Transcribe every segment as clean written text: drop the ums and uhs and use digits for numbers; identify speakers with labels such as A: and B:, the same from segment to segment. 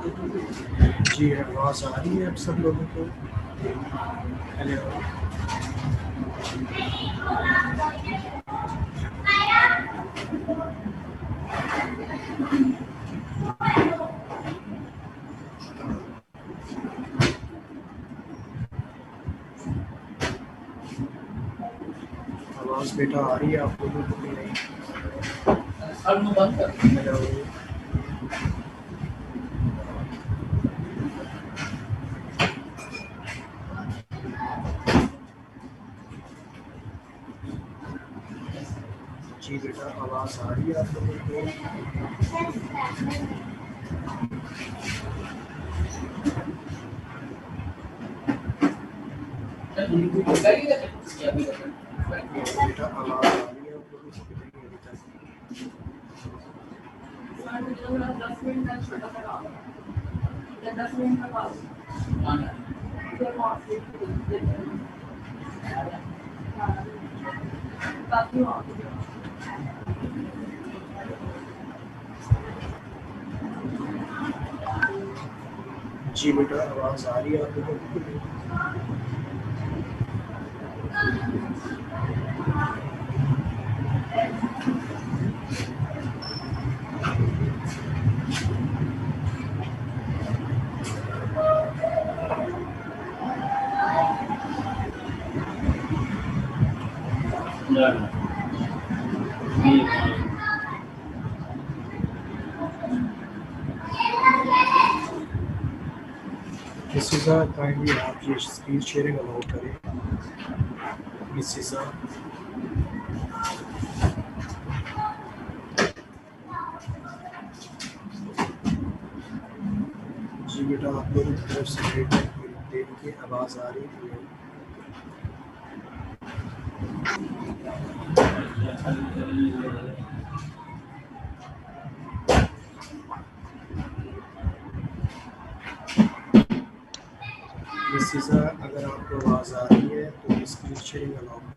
A: जी आवाज़ आ रही है आप सब लोगों को? हेलो। आवाज़ बेटा आ रही है आप लोगों को कि नहीं? हेलो। जी बेटा आवाज़ आ रही है आप लोगों को? बेटा आवाज़ आ रही है आप लोगों को कि नहीं अभी तक? जी बेटा आवाज़ आ रही है आप लोगों को कि नहीं? मिसिज़ा काइंडली आप ये स्क्रीन शेयरिंग अलाउ करें। मिसिज़ा जी बेटा आप लोगों की तरफ से देने की आवाज़ आ रही है। मिसिज़ा अगर आपको आवाज़ आ रही है तो स्क्रीन शेयरिंग अलाउ करें।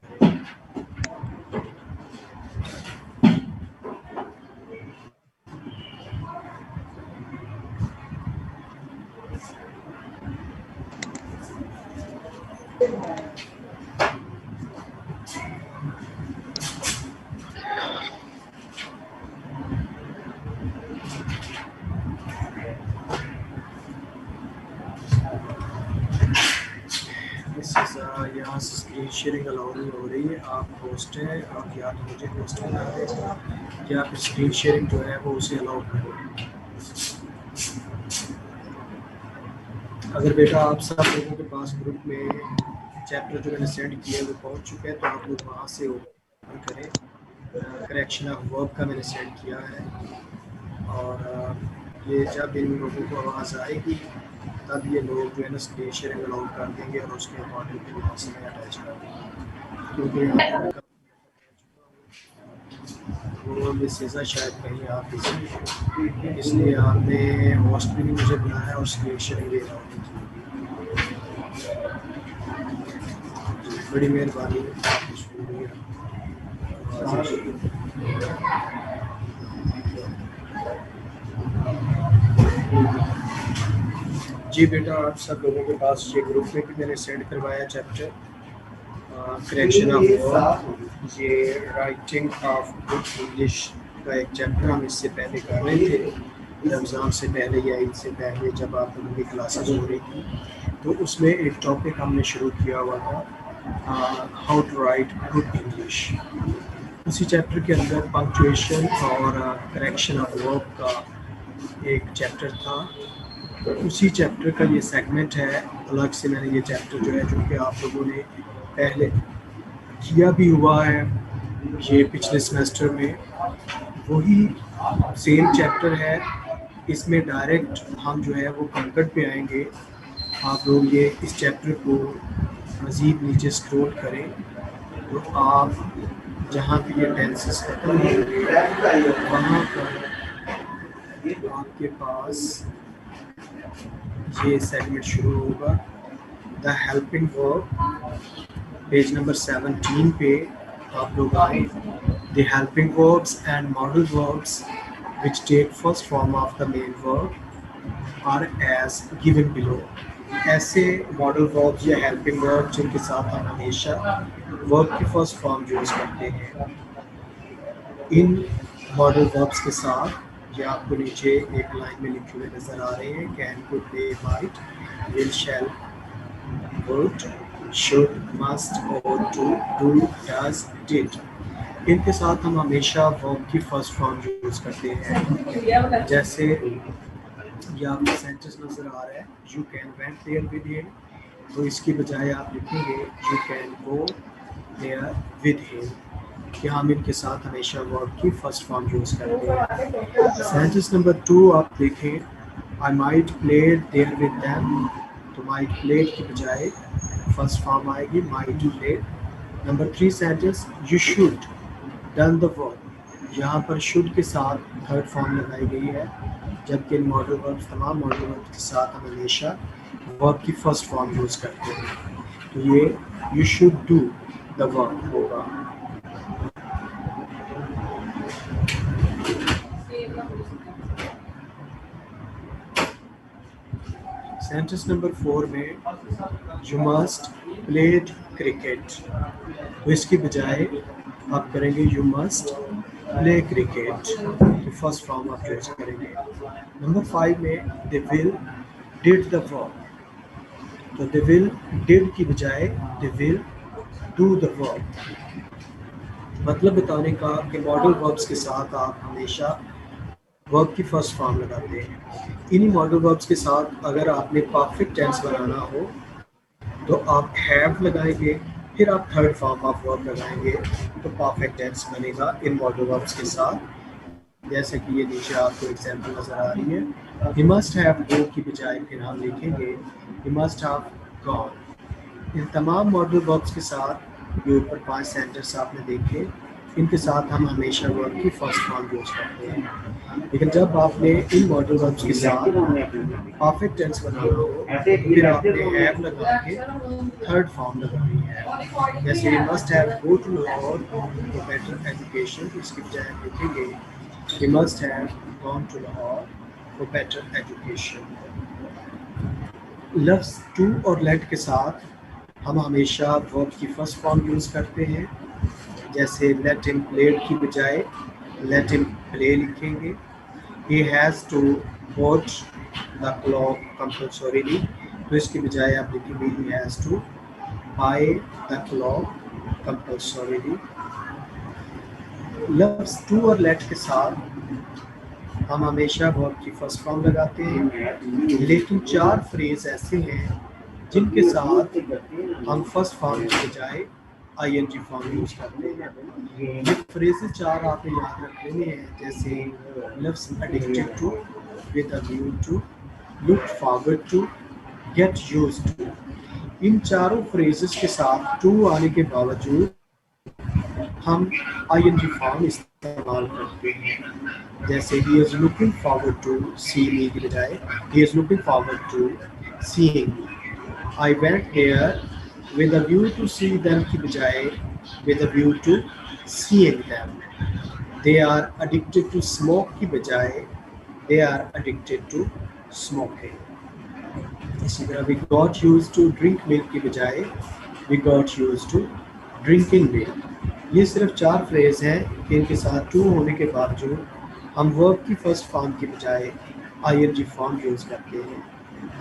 A: मिसिज़ा यहाँ से स्क्रीन शेयरिंग अलाउ नहीं हो रही है। आप होस्ट हैं, आप या तो मुझे होस्ट बना दें या फिर स्क्रीन शेयरिंग जो है वो उसे अलाउ करें। अगर बेटा आप सब लोगों के पास ग्रुप में चैप्टर जो मैंने सेंड किया है वो पहुंच चुके हैं तो आप लोग वहाँ से ओपन करें। करेक्शन ऑफ वर्ब का मैंने सेंड किया है और ये जब इन लोगों को आवाज़ आएगी तब ये लोग जो है ना स्क्रीन शेयरिंग अलाउ कर देंगे और उसके अकॉर्डिंग फिर वहाँ से मैं अटैच कर दूँगा। क्योंकि यहाँ पर वो मिसेज़ा शायद कहीं आप बिजी, इसलिए आपने होस्ट भी नहीं मुझे बुलाया और स्क्रीन शेयरिंग दे रहा हूँ। बड़ी मेहरबानी आपकी शुक्रिया। जी बेटा आप सब लोगों के पास ये ग्रुप में भी मैंने सेंड करवाया चैप्टर करेक्शन ऑफ वर्ब। ये राइटिंग ऑफ गुड इंग्लिश का एक चैप्टर हम इससे पहले कर रहे थे रमज़ान से पहले या ईद से पहले जब आप लोगों की क्लासेस हो रही थी तो उसमें एक टॉपिक हमने शुरू किया हुआ था how to write good English. उसी चैप्टर के अंदर पंक्चुएशन और करेक्शन ऑफ वर्ब का एक चैप्टर था। उसी चैप्टर का ये सेगमेंट है। अलग से मैंने ये चैप्टर जो है जो कि आप लोगों ने पहले किया भी हुआ है ये पिछले सेमेस्टर में, वही सेम चैप्टर है। इसमें डायरेक्ट हम जो है वो कंकड़ पे आएंगे। आप लोग ये इस चैप्टर को मज़ीद नीचे स्क्रॉल करें तो आप जहाँ पे ये टेंसेस खत्म होंगे वहाँ पर आपके पास ये सेगमेंट शुरू होगा the helping verb. Page number 17 पे आप लोग आए। The helping verbs and modal verbs which take first form of the main verb are as given below. ऐसे मॉडल वर्ब्स या हेल्पिंग वर्ब जिनके साथ हम हमेशा वर्ब की फर्स्ट फॉर्म यूज करते हैं, इन मॉडल वर्ब्स के साथ ये आपको नीचे एक लाइन में लिखे हुए नजर आ रहे हैं, can, could, may, might, will, shall, would, should, must, और डू, डज, डिड। इनके साथ हम हमेशा वर्ब की फर्स्ट फॉर्म यूज करते हैं। जैसे ये आपको सेंटेंस नजर आ रहा है, you can went there with him, तो इसकी बजाय आप लिखेंगे you can go there with him, कि हम इनके साथ हमेशा वर्ब की फर्स्ट फॉर्म यूज करते हैं। सेंटेंस नंबर 2 आप देखें, I might play there with them, तो माइट प्ले की बजाय फर्स्ट फॉर्म आएगी might play. Number 3 sentence, you should done the work, यहाँ पर शुड के साथ थर्ड फॉर्म लगाई गई है, जबकि इन मॉडल वर्ब्स, तमाम मॉडल वर्ब्स के साथ हम हमेशा वर्ब की फर्स्ट फॉर्म यूज करते हैं। तो ये you should do the work होगा। सेंटेंस नंबर 4 में यू मस्ट प्लेड क्रिकेट, तो इसकी बजाय आप करेंगे यू मस्ट प्ले क्रिकेट, तो फर्स्ट फॉर्म आप यूज करेंगे। नंबर 5 में they will did the work, तो दे विल डिड की बजाय they will do the work. मतलब बताने का कि मॉडल वर्ब्स के साथ आप हमेशा वर्ब की फर्स्ट फॉर्म लगाते हैं। इन्हीं मॉडल वर्ब्स के साथ अगर आपने परफेक्ट टेंस बनाना हो तो आप हैव लगाएंगे, फिर आप थर्ड फॉर्म ऑफ वर्ब लगाएंगे, तो परफेक्ट टेंस बनेगा इन मॉडल वर्ब्स के साथ। जैसे कि ये नीचे आपको एग्जांपल नजर आ रही है, ही मस्ट हैव गो की बजाय फिर हम लिखेंगे ही मस्ट हैव गॉन। इन तमाम मॉडल वर्ब्स के साथ ये ऊपर 5 सेंटेंस आपने देखे, इनके साथ हम हमेशा वर्ब की फर्स्ट फॉर्म यूज करते हैं। लेकिन जब आपने इन मॉडल वर्ब्स के साथ परफेक्ट टेंस बनाना हो तो फिर आपने हैव लगा के थर्ड फॉर्म लगानी है। जैसे you must have go to Lahore for better education, इसकी बजाय हम लिखेंगे you must have gone to Lahore for better education. लफ्ज़ टू और लेट के साथ हम हमेशा वर्ब की फर्स्ट फॉर्म यूज़ करते हैं। जैसे लेट हिम प्लेड की बजाय लेट हिम प्ले लिखेंगे। He has to watch the clock compulsorily, तो इसकी बजाय आप लिखेंगे he has to buy the clock compulsorily. लफ्ज़ टू और लेट के साथ हम हमेशा वर्ब की फर्स्ट फॉर्म लगाते हैं, लेकिन 4 फ्रेज ऐसे हैं जिनके साथ हम फर्स्ट फॉर्म की बजाय आईएनजी फॉर्म यूज करते हैं। ये फ्रेजेस 4 आपने याद रख लेने हैं, जैसे लफ्ज़ addicted to, with a view to, look forward to, get used to. इन चारों फ्रेजेस के साथ टू आने के बावजूद हम आईएनजी फॉर्म इस्तेमाल करते हैं। जैसे he is looking forward to see me की बजाय he is looking forward to seeing me. I went there with a view to see them की बजाय with a view to seeing them. They are addicted to smoke की बजाय they are addicted to smoking. इसी तरह we got used to drink milk की बजाय we got used to drinking milk. ये सिर्फ 4 फ्रेज हैं कि इनके साथ टू होने के बावजूद हम वर्ब की फर्स्ट फॉर्म की बजाय आईएनजी फॉर्म यूज़ करते हैं।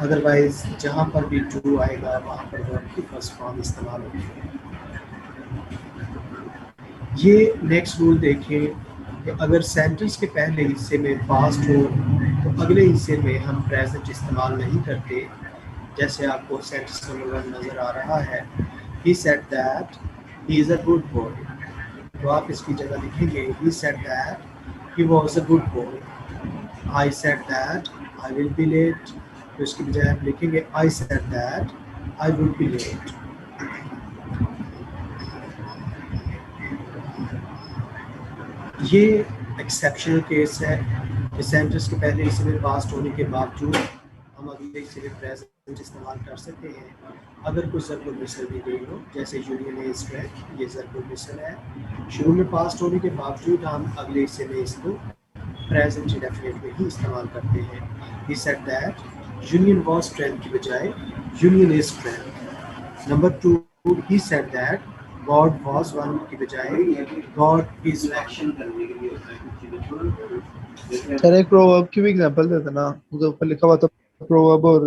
A: अदरवाइज जहाँ पर भी टू आएगा वहाँ पर वर्ब की फर्स्ट फॉर्म इस्तेमाल होती है। ये नेक्स्ट रूल देखें कि अगर सेंटेंस के पहले हिस्से में पास्ट हो तो अगले हिस्से में हम प्रेजेंट इस्तेमाल नहीं करते। जैसे आपको सेंटेंस नंबर 1 नज़र आ रहा है, he said that he is a good boy, तो आप इसकी जगह लिखेंगे he said that he was a good boy। I said that I will be late, तो इसकी बजाय आप लिखेंगे I said that I would be late। ये एक्सेप्शनल केस है कि सेंटेंस के पहले हिस्से में पास्ट होने के बावजूद हम अगले हिस्से में प्रेजेंट इस्तेमाल कर सकते हैं अगर कोई ज़रूर मिसल भी नहीं हो। जैसे यूनियन ए स्ट्रेच, ये ज़रूर मिसल है, शुरू में पास्ट होने के बावजूद हम अगले हिस्से में इसको प्रेजेंट इंडेफिनिट में ही इस्तेमाल करते हैं। He said that union was strength की बजाय union is strength. Number 2, he said that God was one की बजाय गॉड इज एक्शन करने के लिए होता है।
B: सर एक प्रोवर्ब की भी एग्जांपल दे देना, उधर ऊपर लिखा हुआ था प्रोवर्ब और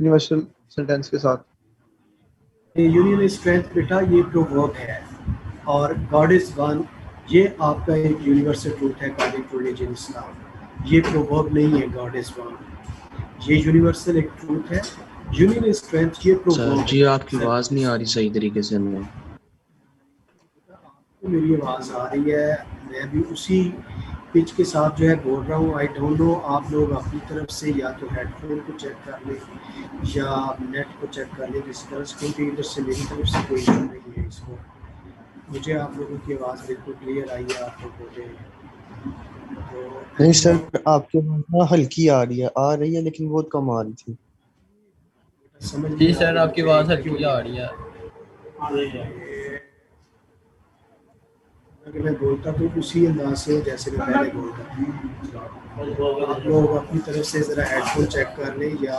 B: यूनिवर्सल सेंटेंस के साथ।
A: यूनियन इज स्ट्रेंथ बेटा ये प्रोवर्ब है, और गॉड इज वन ये आपका एक यूनिवर्सल ट्रूथ है अकॉर्डिंग टू रिलीजन इस्लाम। ये प्रोवर्ब नहीं है गॉड इज वन, ये यूनिवर्सल एक ट्रूथ है। यूनियन इज स्ट्रेंथ ये प्रोवर्ब।
C: सर जी आपकी आवाज नहीं आ रही सही तरीके से हमें।
A: आपको मेरी आवाज़ आ रही है, मैं भी उसी पिच के साथ जो है बोल रहा हूँ। आई डोंट नो आप लोग अपनी तरफ से या तो हेडफोन को चेक कर लें या नेट को चेक कर लें जिस तरह से, क्योंकि इधर से मेरी तरफ से कोई इशू नहीं है इसको। मुझे आप लोगों की आवाज़ बिल्कुल क्लियर आई है, आप लोग बोल रहे हैं तो
B: नहीं सर आपकी आवाज ना हल्की आ रही है लेकिन बहुत कम आ रही थी।
A: समझ
D: जी
A: नहीं
D: सर
A: आ
D: आपकी आवाज़ हल्की आ रही है।
A: अगर मैं बोलता तो उसी अंदाज से जैसे मैं पहले बोलता। आप लोग अपनी तरफ से ज़रा हेडफोन चेक कर लें या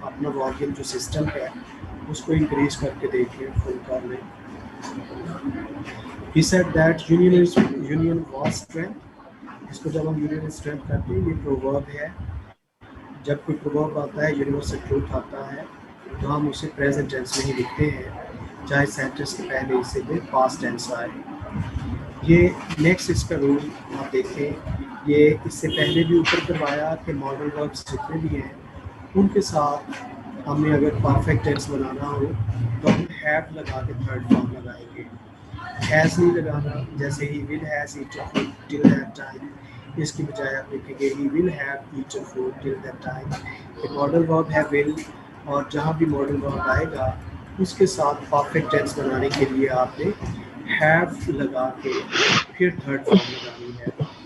A: अपना वॉल्यूम जो सिस्टम है उसको इंक्रीज करके देख लें, फुल कर लें। He said that union was strength। इसको जब हम यूनियन स्ट्रेंथ करते हैं ये प्रोवर्ब है। जब कोई प्रोवर्ब आता है यूनिवर्सल ट्रूथ आता है तो हम उसे प्रेजेंट टेंस में ही लिखते हैं, चाहे सेंटेंस के पहले हिस्से में पास्ट टेंस आए। ये नेक्स्ट इसका रूल आप देखें, ये इससे पहले भी ऊपर करवाया कि मॉडल वर्ब्स जितने भी हैं उनके साथ हमने अगर परफेक्ट टेंस बनाना हो तो हम हैव लगा के थर्ड फॉर्म लगाएंगे। हैज़ नहीं लगाना, जैसे he will has eaten food till that time, इसकी बजाय आप लिखेंगे he will have eaten food till that time. ये मॉडल वर्ब है विल, और जहाँ भी मॉडल वर्ब आएगा उसके साथ परफेक्ट टेंस बनाने के लिए आपने हैव लगा के फिर थर्ड फॉर्म लगानी है।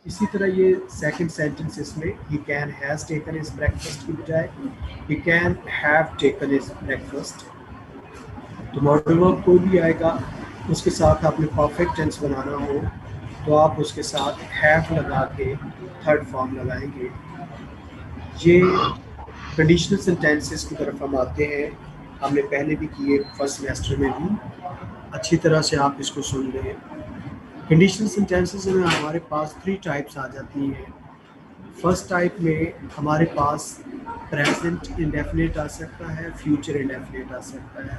A: इसी तरह ये सेकंड सेंटेंस इसमें he can has taken his breakfast की बजाय he can have taken his breakfast. तो मॉडल वर्ब कोई भी आएगा उसके साथ आपने परफेक्ट टेंस बनाना हो तो आप उसके साथ हैव लगा के थर्ड फॉर्म लगाएंगे। ये कंडीशनल सेंटेंसेस की तरफ हम आते हैं, हमने पहले भी किए फर्स्ट सेमेस्टर में भी, अच्छी तरह से आप इसको सुन लें। कंडीशनल सेंटेंसेस में हमारे पास 3 टाइप्स आ जाती हैं। फर्स्ट टाइप में हमारे पास प्रेजेंट इंडेफिनिट आ सकता है, फ्यूचर इंडेफिनिट आ सकता है।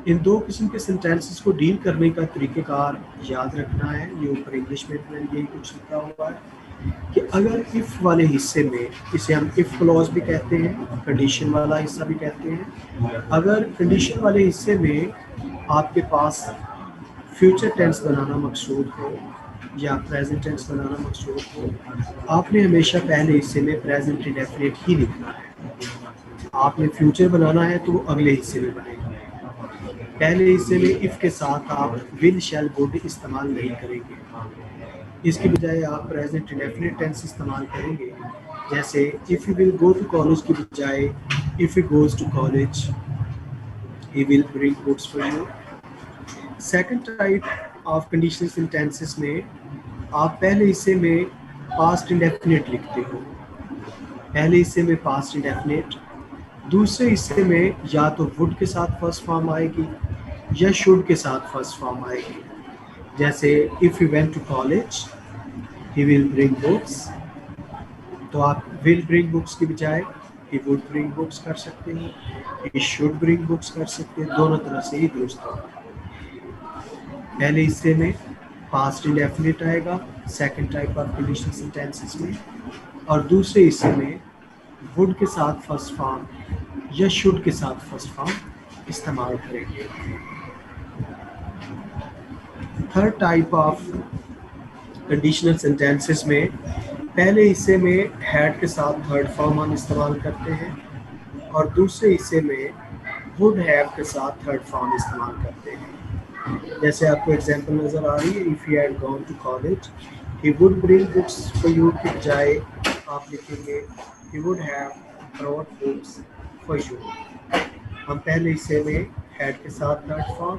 A: इन 2 किस्म के सेंटेंसेस को डील करने का तरीक़ेकार याद रखना है। ये ऊपर इंग्लिश में यही कुछ लिखा हुआ है कि अगर इफ़ वाले हिस्से में, इसे हम इफ़ क्लॉज भी कहते हैं, कंडीशन वाला हिस्सा भी कहते हैं, अगर कंडीशन वाले हिस्से में आपके पास फ्यूचर टेंस बनाना मकसूद हो या प्रेजेंट टेंस बनाना मकसूद हो, आपने हमेशा पहले हिस्से में प्रेजेंट इंडेफिनिट ही लिखना है। आपने फ्यूचर बनाना है तो वो अगले हिस्से में बनेगा। पहले हिस्से में इफ़ के साथ आप विल शैल वुड इस्तेमाल नहीं करेंगे, इसकी बजाय आप प्रेजेंट इंडेफिनिट टेंस इस्तेमाल करेंगे। जैसे if you will go to college की बजाय if you goes to college he will bring books for you. Second type of conditional sentences में आप पहले हिस्से में पास्ट इंडेफिनिट लिखते हो, पहले हिस्से में पास्ट इंडेफिनिट, दूसरे हिस्से में या तो वुड के साथ फर्स्ट फॉर्म आएगी या शुड के साथ फर्स्ट फॉर्म आएगी। जैसे if you went to college he will bring books, तो आप विल ब्रिंग बुक्स की बजाय ही वुड ब्रिंग बुक्स कर सकते हैं, ही शुड ब्रिंग बुक्स कर सकते हैं, दोनों तरह से ही दुरुस्त होगा। पहले हिस्से में पास्ट इंडेफिनिट आएगा second type of conditional sentences में, और दूसरे हिस्से में वुड के साथ फर्स्ट फॉर्म या शुड के साथ फर्स्ट फॉर्म इस्तेमाल करेंगे। Third type of conditional sentences में पहले हिस्से में हैड के साथ थर्ड फॉर्म हम इस्तेमाल करते हैं, और दूसरे हिस्से में वुड हैव के साथ थर्ड फॉर्म इस्तेमाल करते हैं। जैसे आपको एग्जांपल नज़र आ रही है, if you had gone to college he would bring books for you की बजाय आप लिखेंगे he would have brought books for you. हम पहले हिस्से में हैड के साथ थर्ड फॉर्म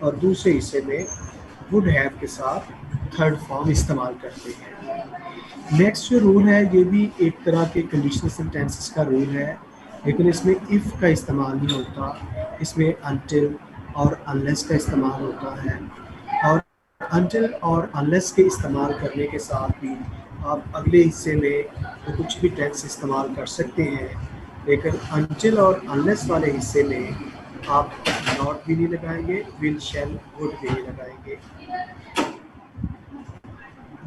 A: और दूसरे हिस्से में वुड हैव के साथ थर्ड फॉर्म इस्तेमाल करते हैं। नेक्स्ट जो रूल है ये भी एक तरह के कंडीशनल सेंटेंसेस का रूल है, लेकिन इसमें इफ़ का इस्तेमाल नहीं होता, इसमें अनटिल और अनलेस का इस्तेमाल होता है। और अनटिल और अनलेस के इस्तेमाल करने के साथ भी आप अगले हिस्से में तो कुछ भी टेंस इस्तेमाल कर सकते हैं, लेकिन अनटिल और अनलेस वाले हिस्से में आप नॉट भी नहीं लगाएंगे, विल, शैल, वुड भी नहीं लगाएंगे।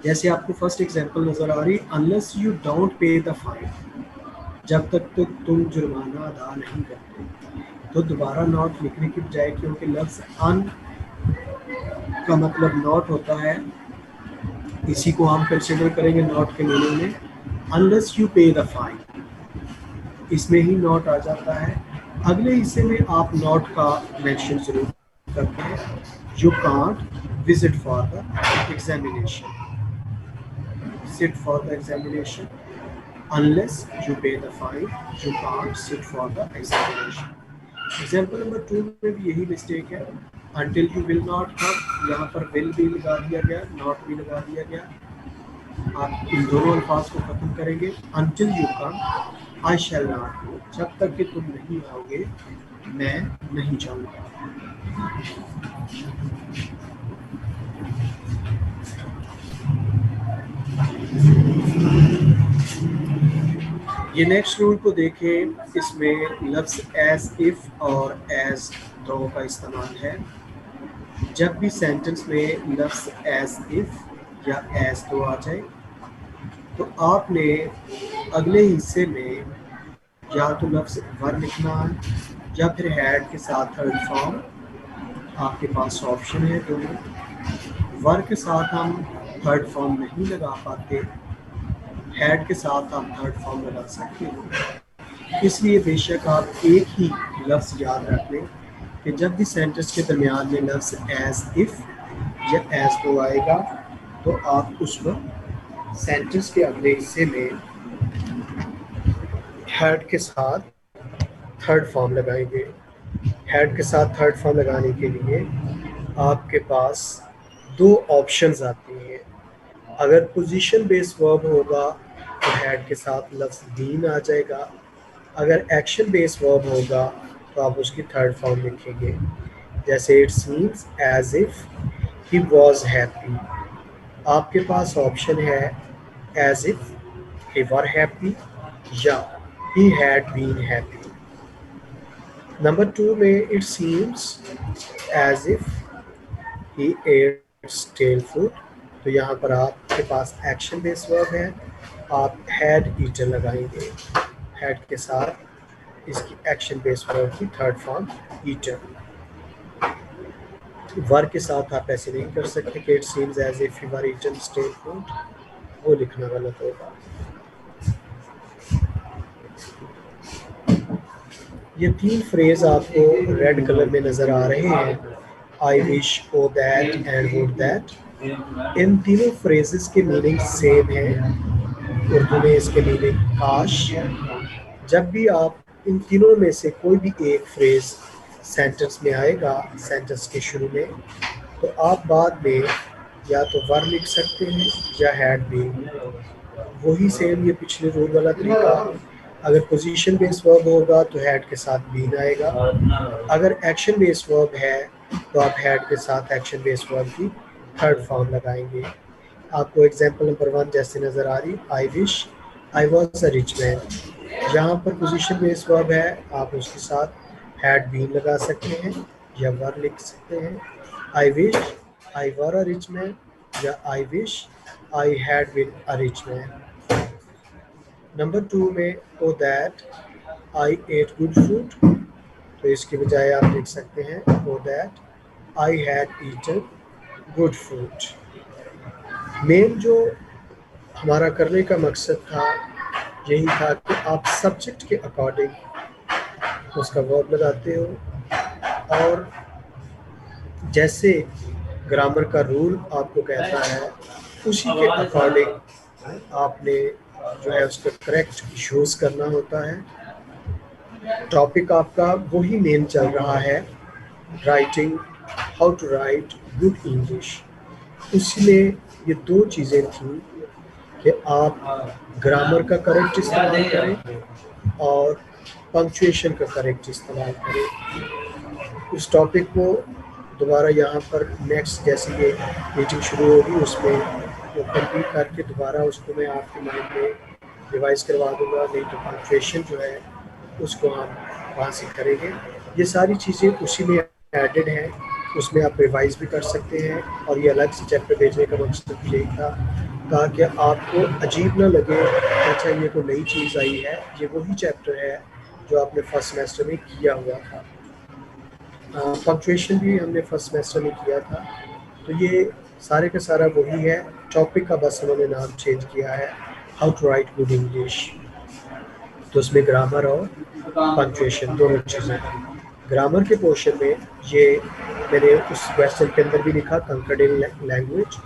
A: जैसे आपको फर्स्ट एग्जांपल नज़र आ रही, unless you don't pay the fine, जब तक तो तुम जुर्माना अदा नहीं करते, तो दोबारा नॉट लिखने की बजाय, क्योंकि लफ्ज़ अन का मतलब नॉट होता है, इसी को हम कंसिडर करेंगे नॉट के मीनिंग में। अनलेस यू पे द फाइन, इसमें ही नॉट आ जाता है। अगले हिस्से में आप नॉट का मेंशन जरूर करते हैं। You can't visit for the examination, sit for the examination. Unless you pay the fine, you can't sit for the examination. Example number 2 में भी यही मिस्टेक है। Until you will not come, यहाँ पर will भी लगा दिया गया, not भी लगा दिया गया। आप इन दोनों अल्फाज को खत्म करेंगे। Until you come, I shall not go, जब तक कि तुम नहीं आओगे मैं नहीं जाऊँगा। ये नेक्स्ट रूल को देखें, इसमें लफ्ज़ एज इफ़ और एज दो का इस्तेमाल है। जब भी सेंटेंस में लफ्ज़ एज इफ़ या एज दो आ जाए तो आपने अगले हिस्से में या तो लफ्ज़ वर लिखना है या फिर हैड के साथ थर्ड फॉर्म, आपके पास ऑप्शन है दोनों। वर के साथ हम थर्ड फॉर्म नहीं लगा पाते, हैड के साथ आप थर्ड फॉर्म लगा सकते हो। इसलिए बेशक आप एक ही लफ्ज़ याद रख लें कि जब भी सेंटेंस के दरमियान में लफ्ज़ एज इफ़ या एज दो आएगा तो आप उस वक्त सेंटेंस के अगले हिस्से में हैड के साथ थर्ड फॉर्म लगाएंगे। हैड के साथ थर्ड फॉर्म लगाने के लिए आपके पास दो ऑप्शंस आती हैं। अगर पोजीशन बेस्ड वर्ब होगा तो हैड के साथ लफ्ज़ बीन आ जाएगा। अगर एक्शन बेस्ड वर्ब होगा तो आप उसकी थर्ड फॉर्म लिखेंगे। जैसे it seems as if he was happy, आपके पास ऑप्शन है as if he were happy या he had been happy. Number 2 में it seems as if he ate stale food, तो यहाँ पर आपके पास एक्शन बेस्ड वर्ब है, आप हैड ईटन लगाएंगे। हैड के साथ इसकी एक्शन बेस्ड वर्ब की थर्ड फॉर्म ईटन। वर के साथ आप ऐसे नहीं कर सकते कि it seems as if you were eaten stale food, वो लिखना गलत होगा। ये 3 फ्रेज आपको रेड कलर में नज़र आ रहे हैं, I wish, O that and would that. इन तीनों फ्रेजेस के मीनिंग सेम हैं। उर्दू में इसके मीनिंग काश। जब भी आप इन तीनों में से कोई भी एक फ्रेज सेंटेंस में आएगा, सेंटेंस के शुरू में, तो आप बाद में या तो वर लिख सकते हैं या हैड बीन। वही सेम ये पिछले रूल वाला तरीका। अगर पोजीशन बेस्ड वर्ब होगा तो हैड के साथ बीन आएगा। अगर एक्शन बेस्ड वर्ब है तो आप हैड के साथ एक्शन बेस्ड वर्ब की थर्ड फॉर्म लगाएंगे। आपको एग्जांपल नंबर 1 जैसे नज़र आ रही, आई wish I was a rich man. यहाँ पर पोजीशन बेस्ड वर्ब है, आप उसके साथ हैड बीन लगा सकते हैं या वर लिख सकते हैं। I wish I were a rich man या I wish I had been a rich man. Number 2 में O that I ate good food, तो इसके बजाय आप लिख सकते हैं O that I had eaten good food. Main जो हमारा करने का मकसद था यही था कि आप सब्जेक्ट के अकॉर्डिंग उसका वर्ब लगाते हो, और जैसे ग्रामर का रूल आपको कहता है उसी के अकॉर्डिंग आपने जो है उसका करेक्ट यूज़ करना होता है। टॉपिक आपका वही मेन चल रहा है, writing, how to write good English. उसमें ये 2 चीज़ें थी कि आप ग्रामर का करेक्ट इस्तेमाल करें और पंक्चुएशन का करेक्ट इस्तेमाल करें। उस टॉपिक को दोबारा यहाँ पर नेक्स्ट जैसे ये मीटिंग शुरू होगी उसमें वो कंप्लीट करके दोबारा उसको मैं आपके माइंड में रिवाइज करवा दूँगा। नहीं तो पंक्चुएशन जो है उसको हम वहाँ से करेंगे। ये सारी चीज़ें उसी में एडेड हैं, उसमें आप रिवाइज भी कर सकते हैं। और ये अलग से चैप्टर भेजने का मकसद यही था ताकि आपको अजीब ना लगे अच्छा ये कोई नई चीज़ आई है, ये वही चैप्टर है जो आपने फर्स्ट सेमेस्टर में किया हुआ था। पंक्चुएशन भी हमने फर्स्ट सेमेस्टर में किया था। तो ये सारे का सारा वही है, टॉपिक का बस उन्होंने नाम चेंज किया है, how to write good English. तो उसमें ग्रामर और पंक्चुएशन दोनों चीज़ें। ग्रामर के पोर्शन में ये मैंने उस क्वेश्चन के अंदर भी लिखा कंकर्डेंट लैंग्वेज,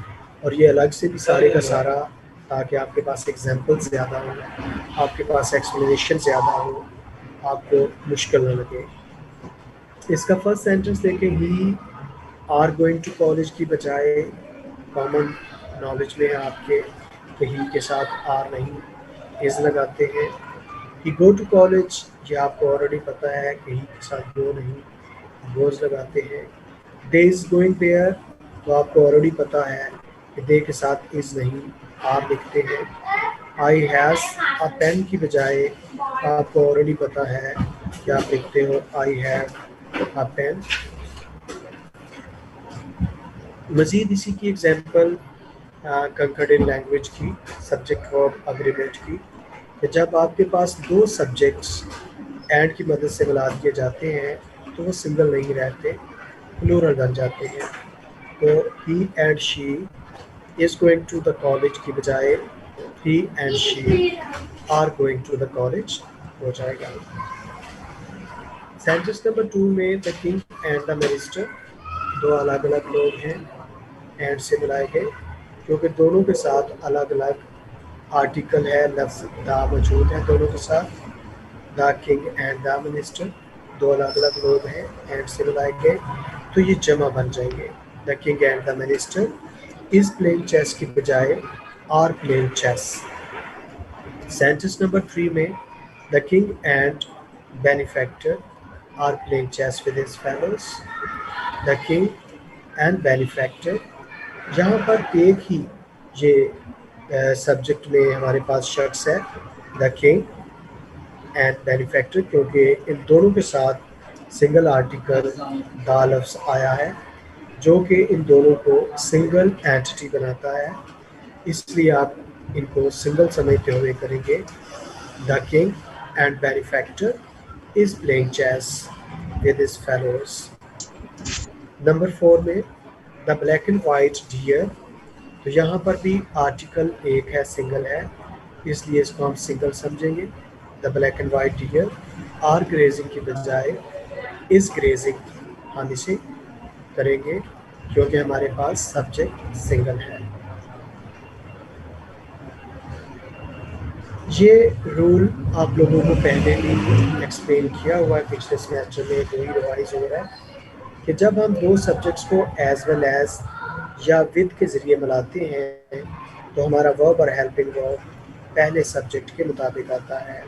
A: और ये अलग से भी सारे का सारा ताकि आपके पास एग्जाम्पल ज़्यादा हो, आपके पास एक्सप्लेनेशन ज़्यादा हो, आपको मुश्किल न लगे। इसका फर्स्ट सेंटेंस देखें, ही आर गोइंग टू कॉलेज की बजाय कॉमन नॉलेज में है आपके कि ही के साथ आर नहीं इज़ लगाते हैं। ही गो टू कॉलेज, ये आपको ऑलरेडी पता है कि ही के साथ गो नहीं गोज लगाते हैं। दे इज़ गोइंग देयर, तो आपको ऑलरेडी पता है कि दे के साथ इज़ नहीं आर लिखते हैं। आई हैज़ अ पेन की बजाय आपको ऑलरेडी पता है कि आप लिखते हो आई हैव अ पेन। मज़ीद इसी की एग्जांपल कंकर्डेंट लैंग्वेज की, सब्जेक्ट वर्ब अग्रीमेंट की, कि जब आपके पास दो सब्जेक्ट्स एंड की मदद से मिला दिए जाते हैं तो वो सिंगल नहीं रहते, प्लूरल बन जाते हैं। तो he and she is going to the college की बजाय he and she are going to the college हो जाएगा। सेंटेंस नंबर 2 में the king and the minister, दो अलग अलग लोग हैं, एंड से मिलाए गए क्योंकि दोनों के साथ अलग अलग आर्टिकल है, लफ्ज़ द मौजूद है दोनों के साथ। The king and the minister, दो अलग अलग लोग हैं, एंड से मिलाए गए तो ये जमा बन जाएंगे। The king and the minister is playing chess की बजाय are playing chess. Sentence number 3 में the king and benefactor are playing chess with his fellows. The king and benefactor, यहाँ पर एक ही ये सब्जेक्ट में हमारे पास शख्स है द किंग एंड बेनिफैक्टर, क्योंकि इन दोनों के साथ सिंगल आर्टिकल द लफ्ज़ आया है जो कि इन दोनों को सिंगल एंटिटी बनाता है, इसलिए आप इनको सिंगल समझते हुए करेंगे। The king and benefactor is playing chess with his fellows. Number 4 में the black and white deer, तो यहाँ पर भी आर्टिकल एक है, सिंगल है, इसलिए इसको हम सिंगल समझेंगे। The black and white deer are grazing की बजाय इज़ ग्रेजिंग हम इसे करेंगे क्योंकि हमारे पास सब्जेक्ट सिंगल है। ये रूल आप लोगों को पहले भी एक्सप्लेन किया हुआ है, पिछले सेमेस्टर में वही रिवाइज हो रहा है कि जब हम दो सब्जेक्ट्स को एज वेल एज या विद के ज़रिए मिलाते हैं तो हमारा वर्ब और हेल्पिंग वर्ब पहले सब्जेक्ट के मुताबिक आता है।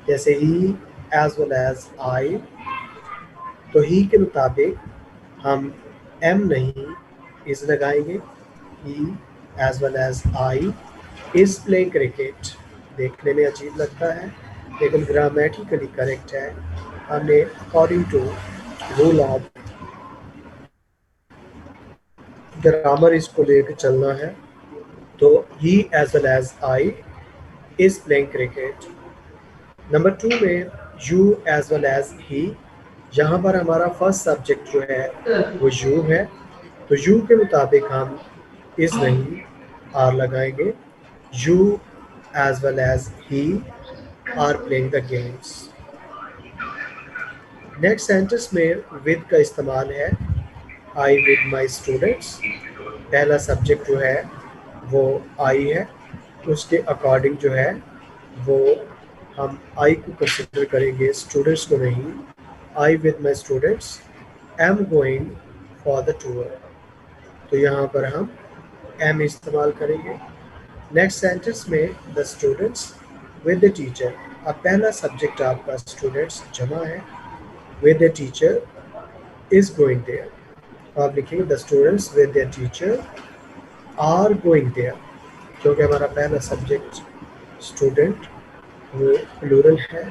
A: जैसे he as well as I, तो ही के मुताबिक हम एम नहीं इज़ लगाएंगे। He as well as I is playing cricket, देखने में अजीब लगता है लेकिन ग्रामेटिकली करेक्ट है। हमने according to rule of grammar इसको लेकर चलना है। तो he as well as I is playing cricket. Number 2 में you as well as he, यहाँ पर हमारा फर्स्ट सब्जेक्ट जो है वो यू है, तो यू के मुताबिक हम इज़ नहीं आर लगाएंगे। You as well as he are playing the games. Next sentence में विद का इस्तेमाल है, आई विद माई स्टूडेंट्स, पहला सब्जेक्ट जो है वो आई है, उसके अकॉर्डिंग जो है वो हम आई को कंसिडर करेंगे, स्टूडेंट्स को नहीं। I with my students am going for the tour, तो यहाँ पर हम एम इस्तेमाल करेंगे। नेक्स्ट सेंटेंस में the students with the teacher, अब पहला सब्जेक्ट आपका स्टूडेंट्स जमा है, with the teacher is going there, तो आप लिखेंगे the students with the teacher are going there, क्योंकि हमारा पहला सब्जेक्ट स्टूडेंट वो प्लूरल है,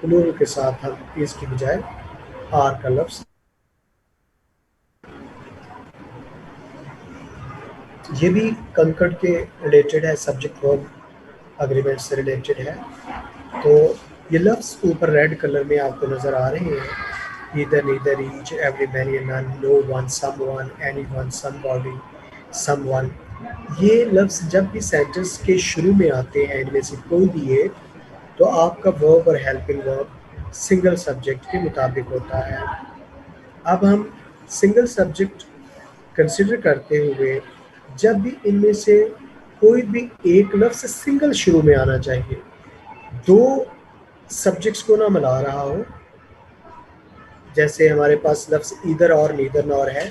A: प्लूरल के साथ हम इसकी बजाय आर का लफ्ज, ये भी कंकड़ के रिलेटेड है, सब्जेक्ट वर्ब अग्रीमेंट से रिलेटेड है। तो ये लफ्ज ऊपर रेड कलर में आपको नज़र आ रहे हैं, either, neither, each, every, many, none, no one, someone, anyone, somebody, someone, ये लफ्ज जब भी सेंटेंस के शुरू में आते हैं इनमें से कोई भी एक, तो आपका वर्ब और हेल्पिंग वर्ब सिंगल सब्जेक्ट के मुताबिक होता है। अब हम सिंगल सब्जेक्ट कंसिडर करते हुए जब भी इनमें से कोई भी एक लफ्ज सिंगल शुरू में आना चाहिए, दो सब्जेक्ट्स को ना मिला रहा हो, जैसे हमारे पास लफ्ज ईदर और नीदर नॉर है,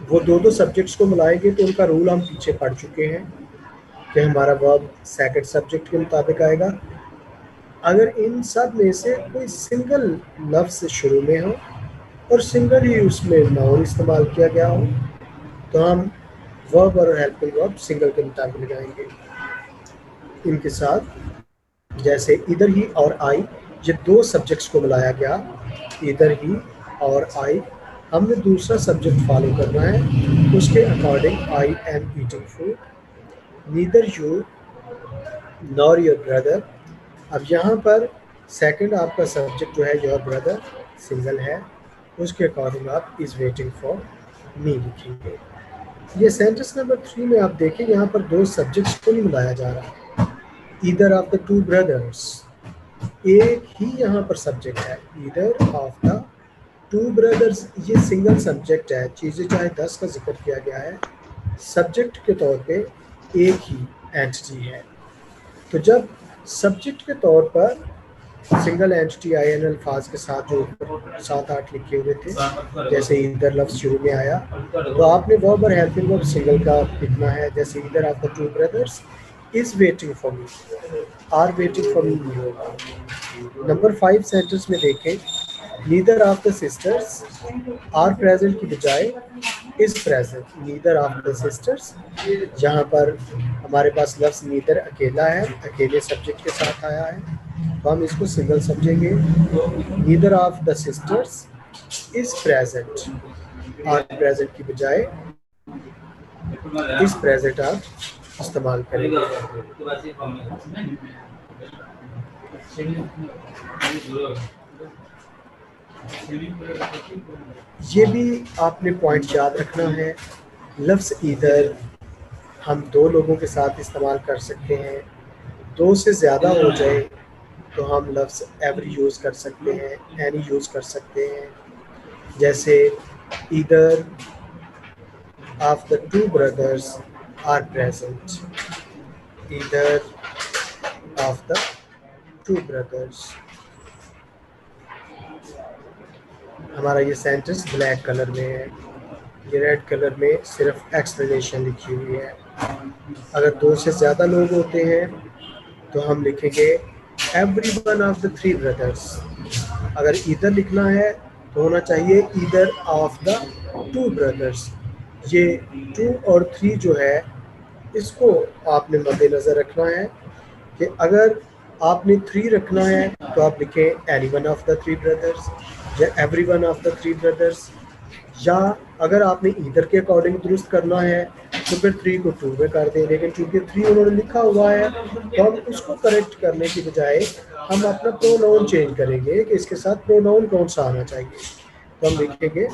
A: वो दो सब्जेक्ट्स को मिलाएंगे तो उनका रूल हम पीछे पढ़ चुके हैं कि हमारा वर्ब सेकंड सब्जेक्ट के मुताबिक आएगा। अगर इन सब में से कोई सिंगल लफ्ज शुरू में हो और सिंगल ही उसमें नाउन इस्तेमाल किया गया हो, तो हम वर्ब और हेल्पिंग वर्ब सिंगल के मुताबिक लगाएंगे। इनके साथ जैसे इधर ही और आई, ये दो सब्जेक्ट्स को मिलाया गया, इधर ही और आई, हमने दूसरा सब्जेक्ट फॉलो करना है, उसके according I am eating food, neither you nor your brother. अब यहाँ पर सेकंड आपका सब्जेक्ट जो है योर ब्रदर सिंगल है, उसके अकॉर्डिंग आप इज़ वेटिंग फॉर मी लिखेंगे। ये सेंटेंस नंबर 3 में आप देखें, यहाँ पर दो सब्जेक्ट्स को नहीं मिलाया जा रहा, either of the two brothers, एक ही यहाँ पर सब्जेक्ट है, either of the two brothers, ये सिंगल सब्जेक्ट है, चीज़ें चाहे 10 का जिक्र किया गया है, सब्जेक्ट के तौर पे एक ही एंटिटी है। तो जब सब्जेक्ट के तौर पर सिंगल एंटिटी आए इन अल्फाज के साथ जो 7-8 लिखे हुए थे, जैसे इधर लफ्ज शुरू में आया, तो आपने वर्ब और हेल्पिंग वर्ब सिंगल का लिखना है, जैसे either of the two brothers is waiting for me, are waiting for me नहीं होगा। नंबर 5 सेंटेंस में देखें, neither of the sisters are present की बजाय is present, neither of the sisters, यहाँ पर हमारे पास लफ्ज नीदर अकेला है, अकेले सब्जेक्ट के साथ आया है, तो हम इसको सिंगल समझेंगे, neither of the sisters is present, are present की बजाय इज प्रेजेंट आप इस्तेमाल करेंगे। ये भी आपने पॉइंट याद रखना है, लफ्ज ईदर हम दो लोगों के साथ इस्तेमाल कर सकते हैं, दो से ज़्यादा हो जाए तो हम लफ्ज एवरी यूज़ कर सकते हैं, एनी यूज़ कर सकते हैं, जैसे either of the two brothers are present, either of the two brothers. हमारा ये सेंटेंस ब्लैक कलर में है, ये रेड कलर में सिर्फ एक्सप्लेनेशन लिखी हुई है। अगर दो से ज़्यादा लोग होते हैं तो हम लिखेंगे every one of the three brothers. अगर इधर लिखना है तो होना चाहिए either of the two brothers. ये 2 और 3 जो है इसको आपने मद्देनज़र रखना है कि अगर आपने 3 रखना है तो आप लिखें any one of the three brothers या every one of the three brothers, या अगर आपने इधर के अकॉर्डिंग दुरुस्त करना है तो फिर 3 को 2 में कर दें, लेकिन चूँकि 3 उन्होंने लिखा हुआ है तो हम उसको करेक्ट करने की बजाय हम अपना प्रोनाउन चेंज करेंगे कि इसके साथ प्रोनाउन कौन सा आना चाहिए, तो हम लिखेंगे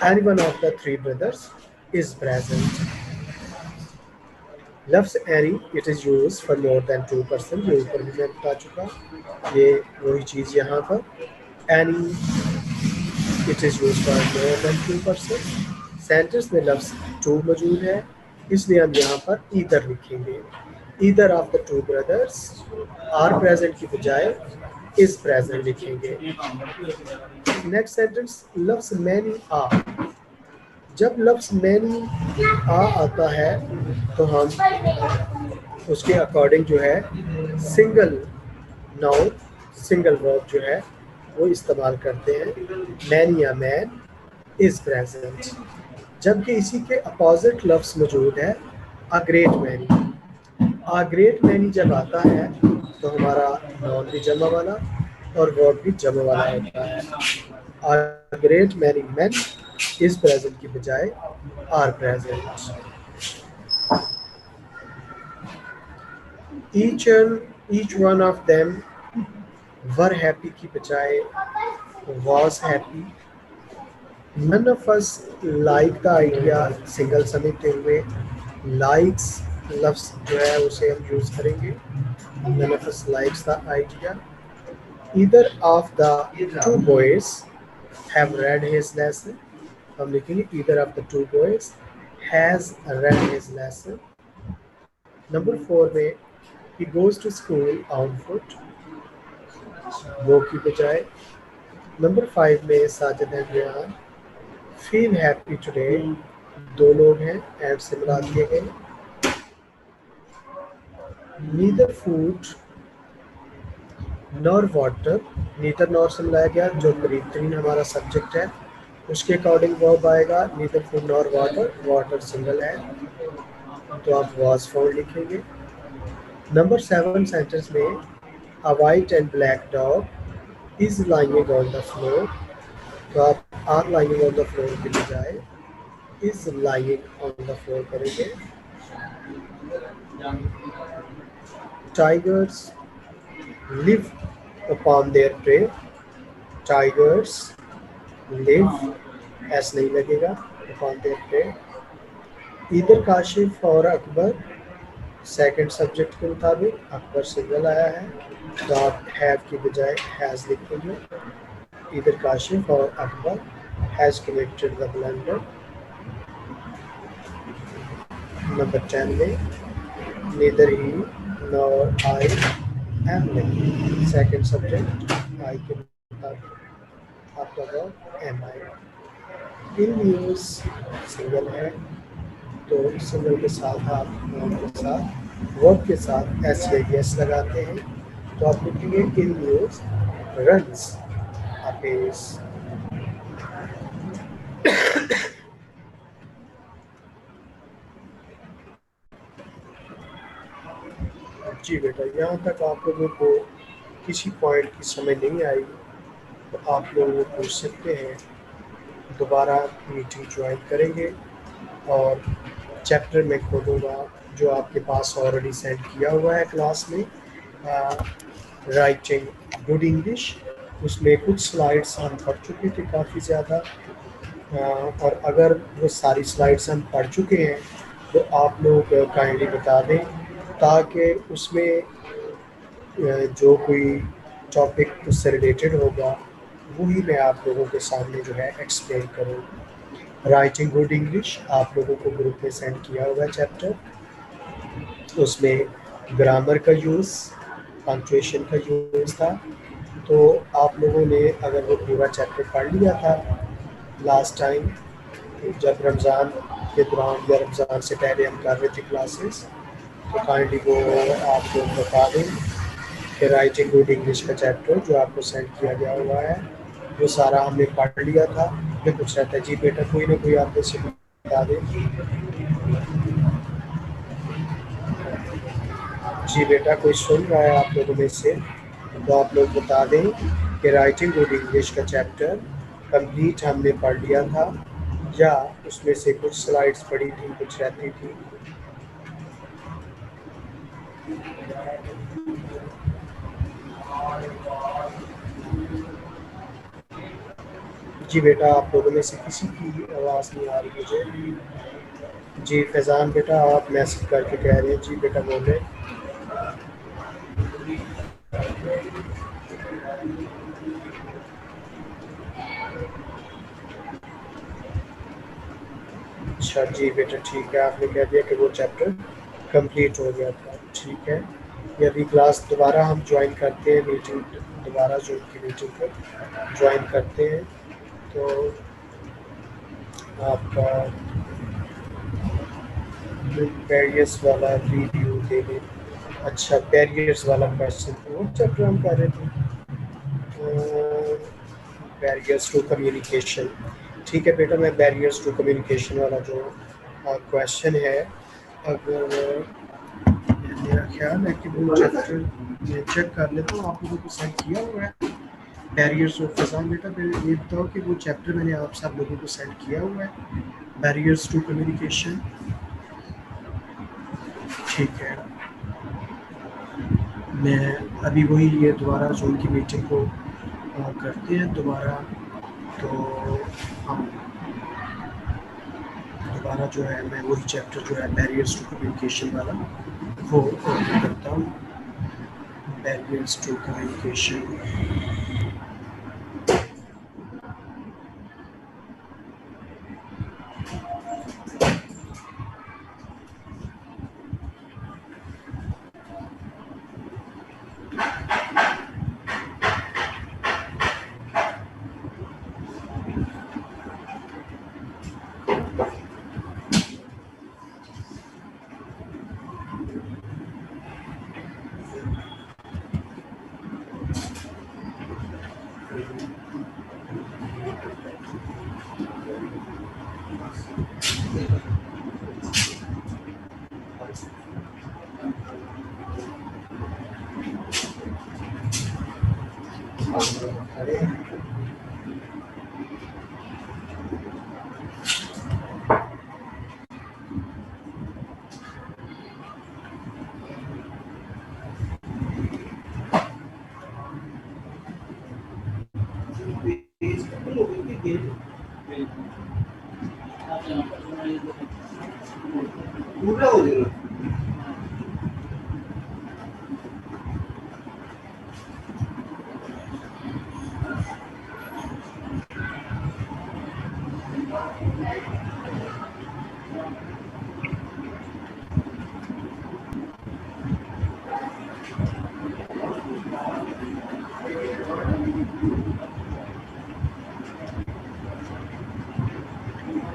A: any one of the three brothers is present. लफ्ज any it is use for more than 2 person, ये ऊपर भी मैं बता चुका, ये वही चीज़ यहाँ पर any it is use for more than 2 person. Sentence में लफ्ज 2 मौजूद है इसलिए हम यहाँ पर ईदर लिखेंगे, either of the two brothers are present की बजाय इज प्रेजेंट लिखेंगे। नेक्स्ट सेंटेंस लफ्ज मैनी आ, जब लफ्ज मैनी आ आता है तो हम उसके अकॉर्डिंग जो है सिंगल नाउन सिंगल वर्ब जो है वो इस्तेमाल करते हैं। मैन या मैन इज प्रेजेंट। जबकि इसी के अपोजिट लफ्ज़ मौजूद है a great many. A great many जब आता है तो हमारा नाउन भी जमा वाला और वर्ब भी जमा वाला होता है। A great many man is present की बजाय are present. each one of them were happy की बजाय was happy। none of us like the idea single समेटे हुए likes लफ्ज़ जो है उसे हम यूज़ करेंगे। none of us likes the idea। either of the two boys have read his lesson। हम लिखेंगे either of the two boys has read his lesson। Number 4 में he goes to school on foot वो की बजाय। Number 5 में Sajid and Rehan feel happy today दो लोग हैं एंड से मिला दिए गए। Neither food nor water neither nor से मिलाया गया जो करीब तरीन हमारा सब्जेक्ट है उसके अकॉर्डिंग वर्ब आएगा neither food nor water. Water single है तो आप वाज फाउंड लिखेंगे। नंबर 7 सेंटेंस में a white and black dog is lying on the floor तो आप are lying on the floor के बजाय is lying on the floor करेंगे। Tigers live upon their prey tigers live as नहीं लगेगा upon their pray. इधर काशिफ और Akbar second subject के मुताबिक अकबर सिंगल आया है तो आप हैव की बजाय हैज़ लिखेंगे। इधर काशिफ और Akbar has connected the blender. Number 10 में neither he nor I am living second subject I के मुताबिक आपका verb am I। In news single है तो सिंगल के साथ आप नाउन के साथ वर्ब के साथ एस या एस लगाते हैं तो आप लिखेंगे इन न्यूज़ रन्स अ पेस। जी बेटा यहाँ तक आप लोगों को किसी पॉइंट की समझ नहीं आई तो आप लोग वो पूछ सकते हैं। दोबारा मीटिंग ज्वाइन करेंगे और चैप्टर में खोलूँगा जो आपके पास ऑलरेडी सेंड किया हुआ है क्लास में राइटिंग गुड इंग्लिश। उसमें कुछ स्लाइड्स हम पढ़ चुके थे काफ़ी ज़्यादा और अगर वो सारी स्लाइड्स हम पढ़ चुके हैं तो आप लोग काइंडली बता दें ताकि उसमें जो कोई टॉपिक उससे रिलेटेड होगा वही मैं आप लोगों के सामने जो है एक्सप्लेन करूँ। राइटिंग गुड इंग्लिश आप लोगों को ग्रुप में सेंड किया हुआ है चैप्टर। उसमें ग्रामर का यूज़ पंक्चुएशन का यूज़ था तो आप लोगों ने अगर वो पूरा चैप्टर पढ़ लिया था लास्ट टाइम जब रमज़ान के दौरान या रमज़ान से पहले हम कर रहे थे क्लासेस तो काइंडली वो आप लोग बता दें कि राइटिंग गुड इंग्लिश का चैप्टर जो आपको सेंड किया गया हुआ है वो सारा हमने पढ़ लिया था। मैं पूछ रहा था जी बेटा कोई ना कोई आप से बता दें। जी बेटा कोई सुन रहा है आप लोगों में से तो आप लोग बता दें कि राइटिंग गुड इंग्लिश का चैप्टर कंप्लीट हमने पढ़ लिया था या उसमें से कुछ स्लाइड्स पढ़ी थी कुछ रहती थी। जी बेटा आप लोगों में से किसी की आवाज़ नहीं आ रही मुझे। जी फैज़ान बेटा आप मैसेज करके कह रहे हैं जी बेटा बोले। अच्छा जी बेटा ठीक है आपने कह दिया कि वो चैप्टर कंप्लीट हो गया था। ठीक है यदि क्लास दोबारा हम ज्वाइन करते हैं मीटिंग दोबारा जो की मीटिंग को ज्वाइन करते हैं तो आपका वेरियस वाला रिव्यू देने अच्छा, बैरियर्स वाला क्वेश्चन था, वो चैप्टर हम कर रहे थे, बैरियर्स टू कम्युनिकेशन। ठीक है बेटा, मैं बैरियर्स टू कम्युनिकेशन वाला जो क्वेश्चन है, अगर मेरा ख्याल है कि वो चैप्टर मैं चेक कर लेता हूँ, आप लोगों को सेंड किया हुआ है बैरियर्स ऑफ फजान। बेटा ये बताओ कि वो चैप्टर मैंने आप सब लोगों को सेंड किया हुआ है, बैरियर्स टू कम्युनिकेशन। ठीक है, मैं अभी वही ये दोबारा जूम की मीटिंग को करते हैं दोबारा, तो हम दोबारा जो है मैं वही चैप्टर जो है बैरियर्स टू कम्युनिकेशन वाला वो ओपन करता हूँ, बैरियर्स टू कम्युनिकेशन।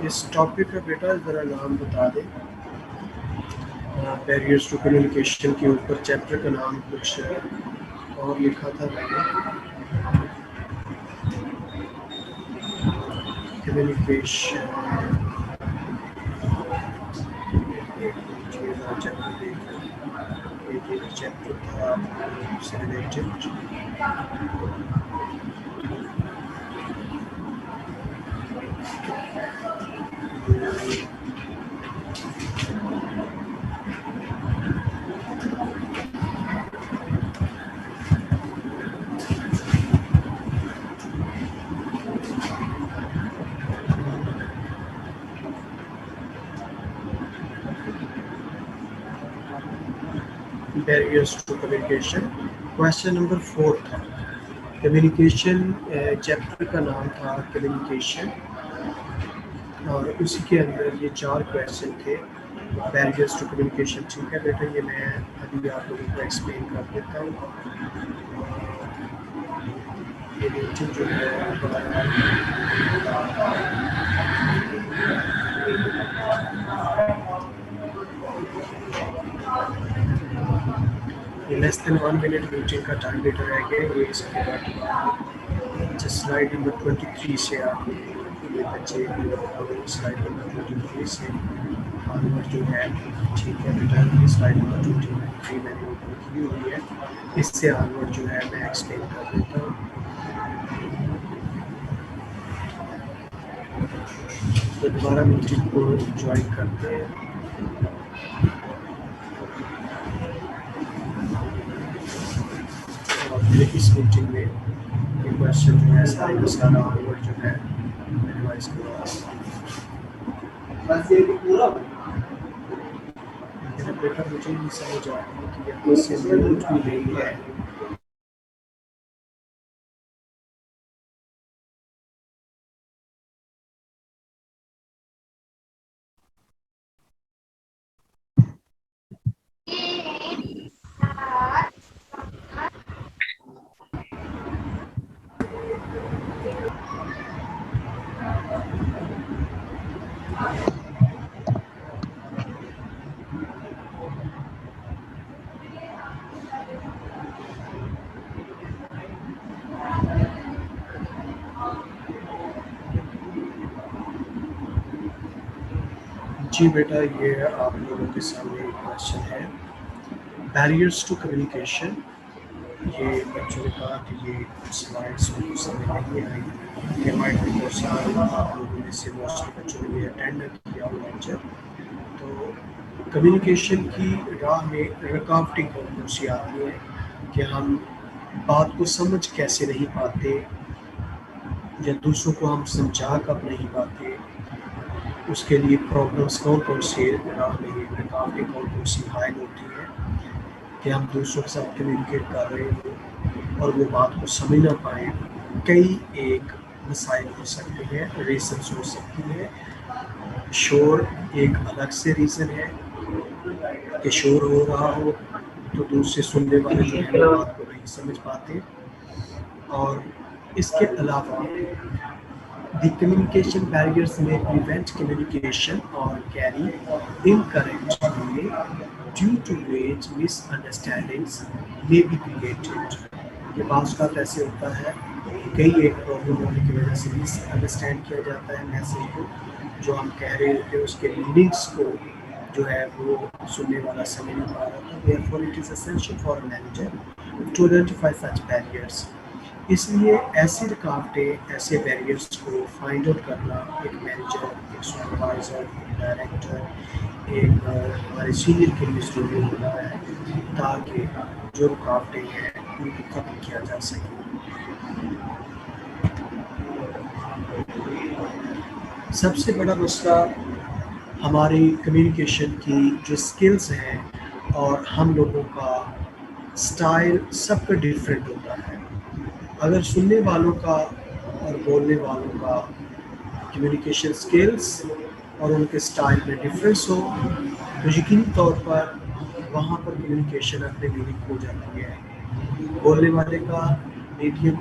A: इस टॉपिक का बेटा ज़रा नाम बता दें, बैरियर्स टू कम्युनिकेशन के ऊपर चैप्टर का नाम कुछ और लिखा था मैंने, कम्युनिकेशन चैप्टर था से related. Barriers to communication question number 4 था, कम्युनिकेशन चैप्टर का नाम था कम्युनिकेशन, और उसी के अंदर ये 4 क्वेश्चन थे, बैरियर्स टू कम्युनिकेशन। ठीक है बेटा, ये मैं अभी आप लोगों को एक्सप्लेन कर देता हूँ। ये मीटिंग जो है ये लेस देन 1 मिनट मीटिंग का टाइम बेटा रह गया, ये इसके बाद स्लाइड नंबर 23 से आप ये बच्चे स्लाइड नंबर 23 से ऑनवर्ड जो है, ठीक है बेटा, ये स्लाइड नंबर 23 मैंने ऊपर की हुई है, इससे ऑनवर्ड जो है मैं एक्सप्लेन कर देता हूँ। तो दोबारा मीटिंग को ज्वाइन करते हैं। और इस मीटिंग में ये क्वेश्चन जो है सारे का सारा ऑनवर्ड जो है एडवाइस करूँगा। मेरा बेटा मुझे नहीं समझ आ रही कि यहाँ से म्यूट भी नहीं है। जी बेटा, ये आप लोगों के सामने एक क्वेश्चन है, बैरियर्स टू कम्युनिकेशन। ये बच्चों ने कहा कि ये स्लाइड्स उनको समझ नहीं आई। ये माइट बी पॉसिबल आप लोगों में से मोस्टली बच्चों ने ये अटेंड किया हो लेक्चर। तो कम्युनिकेशन की राह में रुकावटें कौन कौन सी आती हैं कि हम बात को समझ कैसे नहीं पाते या दूसरों को हम समझा कब नहीं पाते, उसके लिए प्रॉब्लम्स कौन कौन से राह में रुकावटें कौन कौन सी हाइल होती हैं कि हम दूसरों के साथ कम्युनिकेट कर रहे हो और वो बात को समझ ना पाए। कई एक मसाइल हो सकते हैं, रीजन्स हो सकती है। शोर एक अलग से रीज़न है कि शोर हो रहा हो तो दूसरे सुनने वाले जो है वो बात को नहीं समझ पाते। और इसके अलावा the communication barriers may prevent communication or carry incorrect way due to which misunderstandings may be created। ये बात का ऐसे होता है, कई एक प्रॉब्लम होने की वजह से मिसअंडरस्टैंड किया जाता है मैसेज को, जो हम कह रहे होते हैं उसके मीनिंग्स को जो है वो सुनने वाला समझ नहीं पा रहा था। Therefore it is essential for a manager to identify such barriers। इसलिए ऐसी रुकावटें, ऐसे बैरियर्स को फाइंड आउट करना एक मैनेजर, एक सुपरवाइज़र, एक डायरेक्टर, एक हमारे सीनियर के लिए ज़रूरी होता है ताकि जो रुकावटें हैं उनको खत्म किया जा सके। सबसे बड़ा मसला हमारी कम्युनिकेशन की जो स्किल्स हैं और हम लोगों का स्टाइल सबका डिफरेंट होता है। अगर सुनने वालों का और बोलने वालों का कम्युनिकेशन स्किल्स और उनके स्टाइल में डिफरेंस हो तो यकीनी तौर पर वहाँ पर कम्युनिकेशन अपने मीनिंग खो जाती है। बोलने वाले का मीडियम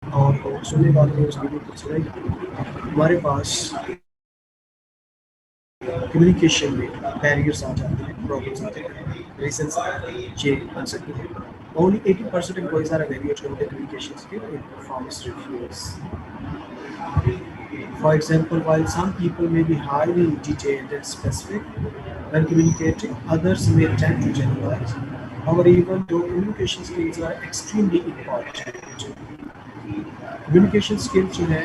A: और सुनने वाले ने उस मीडियम को सुना ही। हमारे पास कम्युनिकेशन में बैरियर्स आ जाते हैं, प्रॉब्लम्स आते हैं, रीजंस ये बन सकते हैं। Only 80% employees are evaluated on their communication skill in performance reviews. For example, while some people may be highly detailed and specific when communicating, others may tend to generalize. However, even though communication skills are extremely important, communication skills जो है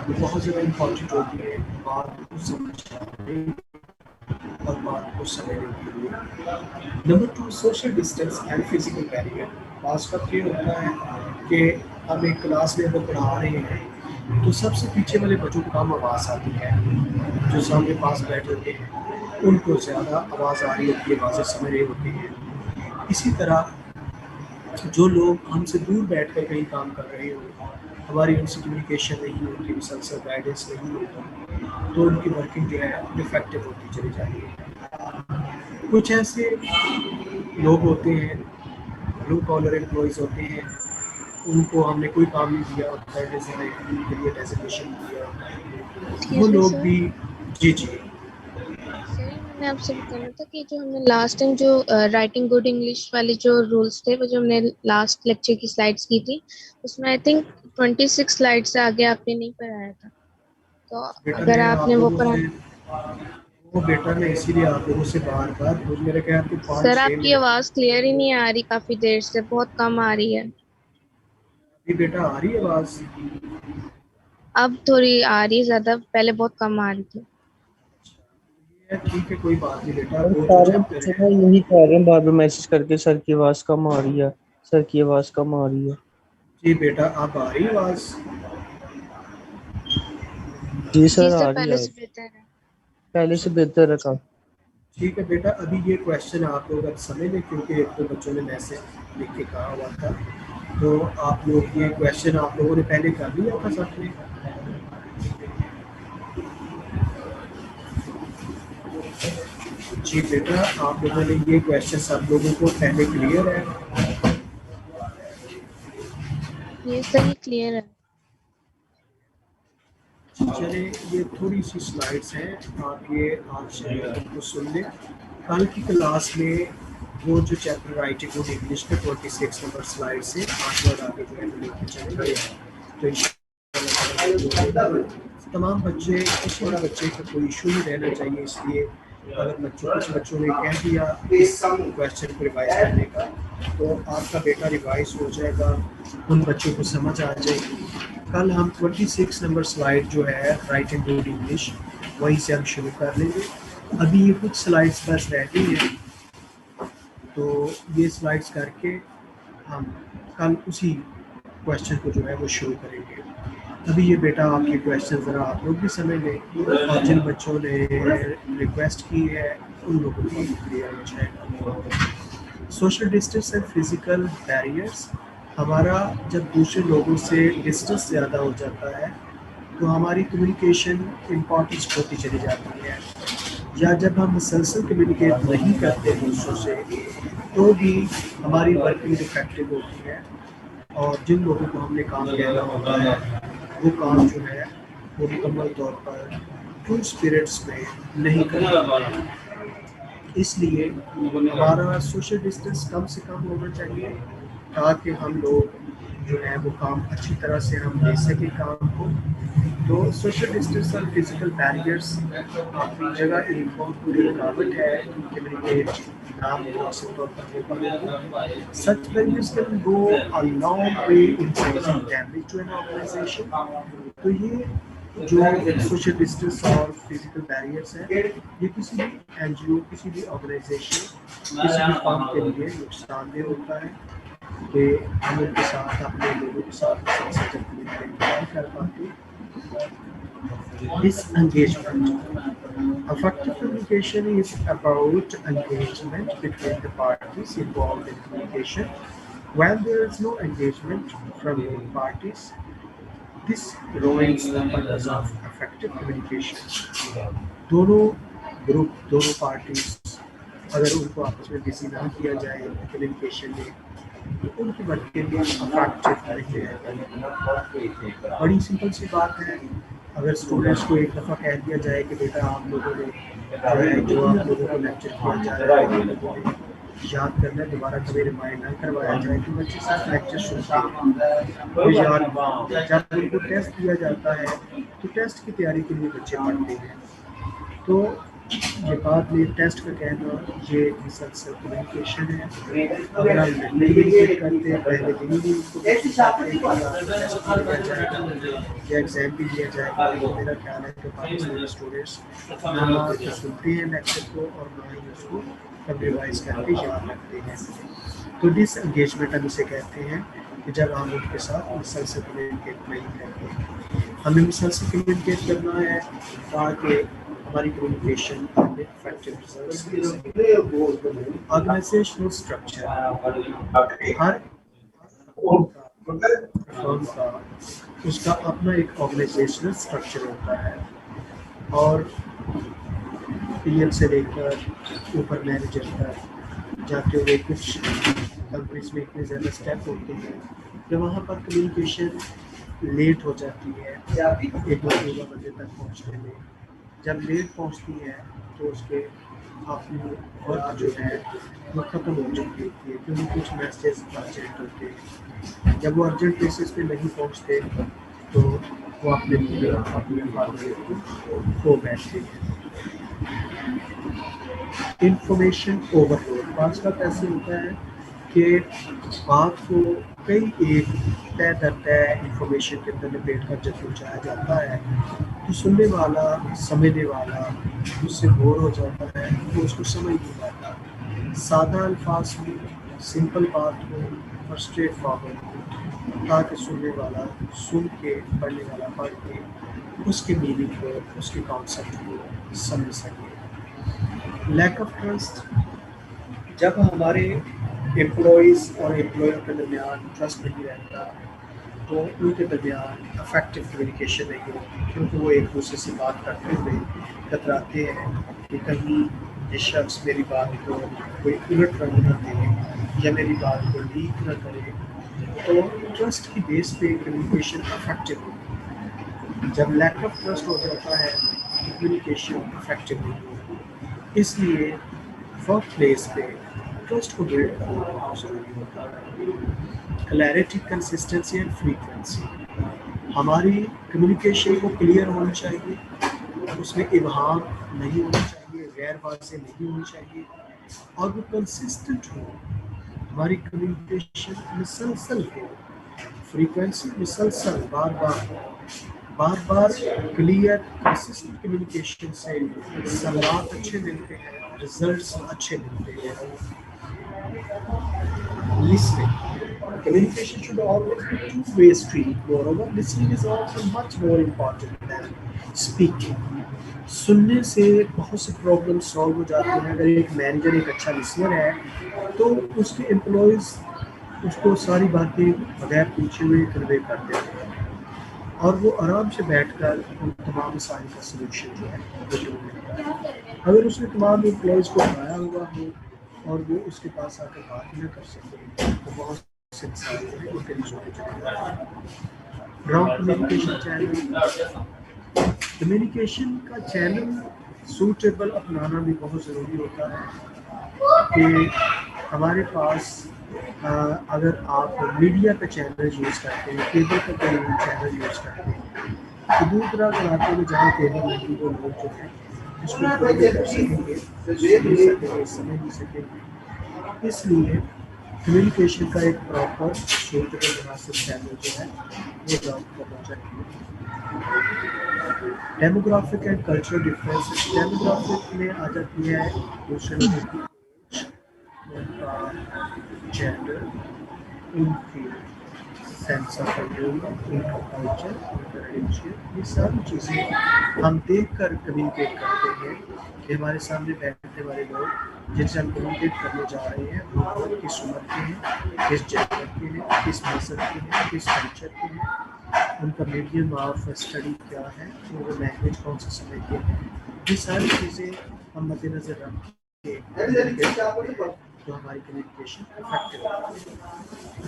A: वो बहुत ज़्यादा important होती है बात को समझने और बात को समझने के लिए। Number 2, social distance and physical barrier. पास का ये होता है कि हम एक क्लास में अगर पढ़ा रहे हैं तो सबसे पीछे वाले बच्चों को कम आवाज़ आती है, जो सामने पास बैठे होते हैं उनको ज़्यादा आवाज़ आ रही होती है, बातें समझ रहे होते हैं। इसी तरह जो लोग हमसे दूर बैठकर कहीं काम कर रहे हो, हमारी उनसे कम्युनिकेशन नहीं होती, मुसलसल गाइडेंस नहीं होता, तो उनकी वर्किंग जो है इफेक्टिव होती चली जाती है। कुछ ऐसे लोग होते हैं, ब्लू कॉलर एम्प्लॉयज़ होते हैं, उनको हमने कोई काम नहीं दिया होता है, जैसे उनके लिए डेजिग्नेशन दिया होता है, वो लोग भी। जी जी
D: सर, मैंने आपसे बताना था कि जो हमने लास्ट टाइम जो राइटिंग गुड इंग्लिश वाले जो रूल्स थे, वो जो हमने लास्ट लेक्चर की स्लाइड्स की थी, उसमें आई थिंक 26 स्लाइड से आगे आपने नहीं पढ़ाया था। तो
A: बेटा,
D: अगर
A: मैं आप
D: आपने वो
A: लोगों
D: पढ़ा,
A: से वो बेटा मैं इसीलिए आप लोगों से बार-बार मुझे मेरे ख्याल के 5-6
D: सर आपकी
A: मिनट
D: आवाज क्लियर ही नहीं आ रही, काफी देर से बहुत कम आ रही है।
A: भी बेटा आ रही है आवाज़।
D: अब थोड़ी आ रही है ज्यादा, पहले बहुत कम आ रही थी।
A: ठीक है, कोई बात नहीं बेटा,
C: और
A: वो जो
C: सारे
A: चैप्टर
C: बच्चे
A: है।
C: ना यही कह रहे हैं बार बार मैसेज करके, सर की आवाज कम आ रही है, सर की आवाज कम आ रही है।
A: जी बेटा, आप आ रही है आवाज़।
C: जी
D: जी
C: सर
D: सर,
C: आ रही
D: पहले
C: है,
D: से बेहतर है।
C: पहले से बेहतर है काफी।
A: ठीक है बेटा, अभी ये क्वेश्चन आप लोग अब समझ लें क्योंकि एक तो बच्चों ने मैसेज लिख के कहा हुआ था, तो आप लोग ये क्वेश्चन आप लोगों ने पहले कर लिया था साथ में। जी बेटा, आप लोगों ने ये क्वेश्चन सब लोगों को पहले क्लियर है।
D: ये सर, ये क्लियर है।
A: चले, ये थोड़ी सी स्लाइड्स हैं, आप ये आज उनको सुन लें। कल की क्लास में वो जो चैप्टर राइटिंग गुड इंग्लिश के 26 नंबर स्लाइड से 8 बार आगे जो है लेके चलेंगे। तो इंशाल्लाह तमाम बच्चे, किसी भी बच्चे का कोई इशू नहीं रहना चाहिए, इसलिए अगर कुछ बच्चों ने कह दिया इस क्वेश्चन को रिवाइज करने का, तो आपका बेटा रिवाइज हो जाएगा, उन बच्चों को समझ आ जाएगी। कल हम 26 नंबर स्लाइड जो है राइटिंग गुड इंग्लिश, वहीं से हम शुरू कर लेंगे। अभी ये कुछ स्लाइड्स बस रह गई हैं, तो ये स्लाइड्स करके हम कल उसी क्वेश्चन को जो है वो शुरू करेंगे। अभी ये बेटा आपके क्वेश्चन ज़रा आप लोग भी समझ लें, और जिन बच्चों ने रिक्वेस्ट की है उन लोगों को क्लियर हो जाएगा। Social distance and physical barriers, हमारा जब दूसरे लोगों से डिस्टेंस ज़्यादा हो जाता है तो हमारी कम्युनिकेशन इम्पॉर्टेंस होती चली जाती है, या जब हम मुसलसल कम्युनिकेट नहीं करते दूसरों से तो भी हमारी वर्किंग इफेक्टिव होती है, और जिन लोगों को हमने काम कहना होता है वो काम जो है वो मुकम्मल तौर पर ट्रू स्पिरिट्स में नहीं कर पाते। इसलिए हमारा सोशल डिस्टेंस कम से कम होना चाहिए, ताकि हम लोग जो है वो काम अच्छी तरह से हम ले सकें काम को। तो सोशल डिस्टेंस और फिजिकल बैरियर्स अपनी जगह एक बहुत बुरी रुकावट है कम्युनिकेट ना मुनासिब तौर पर हो पाने। Such barriers can go a long way in causing damage to an organization। तो ये जो सोशल डिस्टेंस और फिजिकल बैरियर्स हैं, ये किसी भी एनजीओ, किसी भी ऑर्गेनाइजेशन, किसी भी फर्म के लिए नुकसानदेह होता है कि हम उनके साथ, अपने लोगों के साथ कम्युनिकेट नहीं कर पाते। Disengagement. Effective communication is about engagement between the parties involved in communication. When there is no engagement from both parties, this ruins the purpose of effective communication. दोनों ग्रुप, दोनों पार्टीज अगर उनको आपस में बिजी ना किया जाए कम्युनिकेशन में, तो उनकी वर्किंग इफेक्टिव नहीं है। बड़ी सिंपल सी बात है, अगर स्टूडेंट्स को एक दफ़ा कह दिया जाए कि बेटा आप लोगों ने जो आप लोगों को लेक्चर किया जा रहा है याद करना है, दोबारा कभी रिमाइंड ना करवाया जाए तो बच्चे सिर्फ लेक्चर सुनते हैं, तो याद जब उनको टेस्ट दिया जाता है तो टेस्ट की तैयारी के लिए बच्चे पढ़ते हैं। तो ये बात में टेस्ट का कहना ये मुसलसल कम्युनिकेशन है। अगर हम नहीं करते, पहले दिन ही उनको या एग्जाम भी दिया जाएगा, तो मेरा ख्याल है कि पाकिस्तानी स्टूडेंट्स ना तो सुनते हैं लेक्चर को और ना ही उसको कब रिवाइज करके याद रखते हैं। तो डिसएंगेजमेंट हम इसे कहते हैं कि जब हम उनके साथ मुसलसल कम्युनिकेट नहीं करते। हमें मुसलसल कम्युनिकेट करना है ताकि हमारी कम्युनिकेशन में इफेक्टिव रिजल्ट्स। ऑर्गेनाइजेशनल स्ट्रक्चर, हर फर्म का उसका अपना एक ऑर्गेनाइजेशनल स्ट्रक्चर होता है, और पीएम से लेकर ऊपर मैनेजर तक जाते हुए कुछ कंपनीज में इतने ज़्यादा स्टेप होते हैं कि वहाँ पर कम्युनिकेशन लेट हो जाती है, एक दो बजे तक पहुँचने में। जब लेट पहुँचती है तो उसके अपनी वर्क जो है वो ख़त्म हो चुकी होती है, क्योंकि कुछ मैसेज अर्जेंट होते हैं। जब वो अर्जेंट बेसिस पे नहीं पहुँचते तो वो अपने खो बैठते हैं। इंफॉर्मेशन ओवरलोड, आजकल ऐसे होता है कि बात को कई एक तय दर तय इंफॉर्मेशन के अंदर लपेट कर जब पहुँचाया जाता है तो सुनने वाला, समझने वाला उससे बोर हो जाता है, वो उसको समझ नहीं पाता। सादा अल्फाज में सिंपल बात हो और स्ट्रेट फॉरवर्ड हो, ताकि सुनने वाला सुन के, पढ़ने वाला पढ़ के उसके मीनिंग को, उसके कॉन्सेप्ट को समझ सके। लैक ऑफ ट्रस्ट, जब हमारे एम्प्लॉइज़ और एम्प्लॉयर के दरमियान ट्रस्ट नहीं रहता तो उनके दरमियान इफेक्टिव कम्युनिकेशन नहीं होती, क्योंकि वो एक दूसरे से बात करते हुए कतराते हैं कि कहीं ये शख्स मेरी बात को कोई उलट रंग न दे या मेरी बात को लीक न करे। तो ट्रस्ट की बेस पे कम्युनिकेशन इफेक्टिव होती है। जब लैक ऑफ ट्रस्ट हो जाता है कम्युनिकेशन इफेक्टिव नहीं होती। इसलिए वर्क प्लेस पे ट्रस्ट को बिल्ड करना बहुत ज़रूरी होता है। Clarity, consistency and frequency. हमारी कम्युनिकेशन को क्लियर होनी चाहिए, उसमें इबहाम नहीं होना चाहिए, गैर वाज़ेह नहीं होनी चाहिए, और वो कंसिस्टेंट हो। हमारी कम्युनिकेशन मुसलसल हो, फ्रीक्वेंसी मुसलसल बार बार क्लियर कंसिस्टेंट कम्युनिकेशन से सलाह अच्छे मिलते हैं, रिजल्ट्स अच्छे मिलते हैं। Listening. Communication should always be two-way street. Moreover, listening is also much more important than speaking. सुनने से बहुत से प्रॉब्लम सॉल्व हो जाते हैं। अगर एक मैनेजर एक अच्छा लिसनर है तो उसके एम्प्लॉयज़ उसको सारी बातें बगैर पूछे हुए कन्वे कर देते हैं और वो आराम से बैठकर उन तमाम मसाइल का सलूशन जो है वो ढूंढ लेता है। अगर उसने तमाम एम्प्लॉयज़ को बनाया हुआ हो और वो उसके पास आकर बात ही ना कर सके तो बहुत से मसाइल जो है वो करीब होते चले जाते हैं। रॉन्ग कम्युनिकेशन चैनल, कम्युनिकेशन का चैनल सूटेबल अपनाना भी बहुत ज़रूरी होता है कि हमारे पास अगर आप मीडिया का चैनल यूज़ करते हैं, केबल का कोई चैनल यूज़ करते हैं तो दूर दराज इलाकों में जहाँ केबल नहीं वो लोग जो है उसको कर सकेंगे, समझ नहीं सकेंगे। इसलिए कम्युनिकेशन का एक प्रॉपर सूटेबल मुनासिब चैनल जो है वो अडॉप्ट करना चाहिए। Demographic and cultural differences. Demographic में आ जाती है दूसरे लोगों की एज, उनका जेंडर, उनकी सेंस ऑफ ह्यूमर, उनका कल्चर, उनका रिलीजन, ये सारी चीज़ें हम देख कर कम्युनिकेट करते हैं कि हमारे सामने बैठने वाले लोग जिनसे हम कम्युनिकेट करने जा रहे हैं वो किस उम्र के हैं, किस जेंडर के हैं, किस मजहब के हैं, किस कल्चर के हैं, उनका मीडियम ऑफ स्टडी क्या है, वो लैंग्वेज कौन सा समझते हैं। ये सारी चीज़ें हम मद्देनज़र रख के तो हमारी कम्युनिकेशन इफेक्टिव है।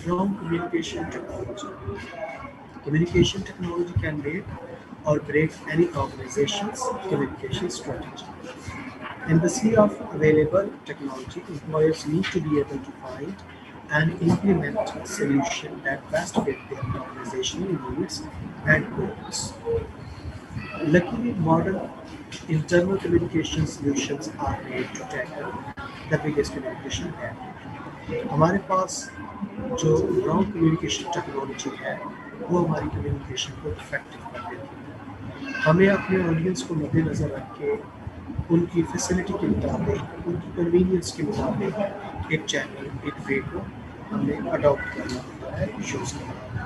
A: Wrong communication technology. Communication technology can make or break any organization's communication strategy. In the sea of available technology, employers need to be able to find and implement a solution that best fit their organizational needs and goals. Luckily, modern internal communication solutions are made to tackle the biggest communication gap. हमारे पास जो wrong communication technology है वो हमारी communication को effective कर देती है। हमें अपने ऑडियंस को मद्देनज़र रख के उनकी फैसिलिटी के मुताबिक, उनकी कन्वीनियंस के मुताबिक एक चैनल, एक वे को हमें अडॉप्ट करना होता है, चूज़ करना होता